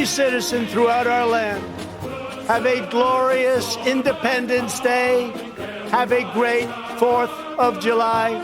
every citizen throughout our land. Have a glorious Independence Day. Have a great 4th of July.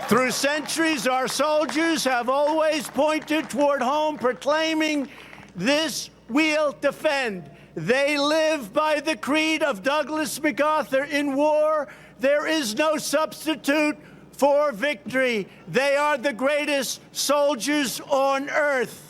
Through centuries, our soldiers have always pointed toward home, proclaiming, "This we'll defend." They live by the creed of Douglas MacArthur: "In war, there is no substitute for victory." They are the greatest soldiers on earth.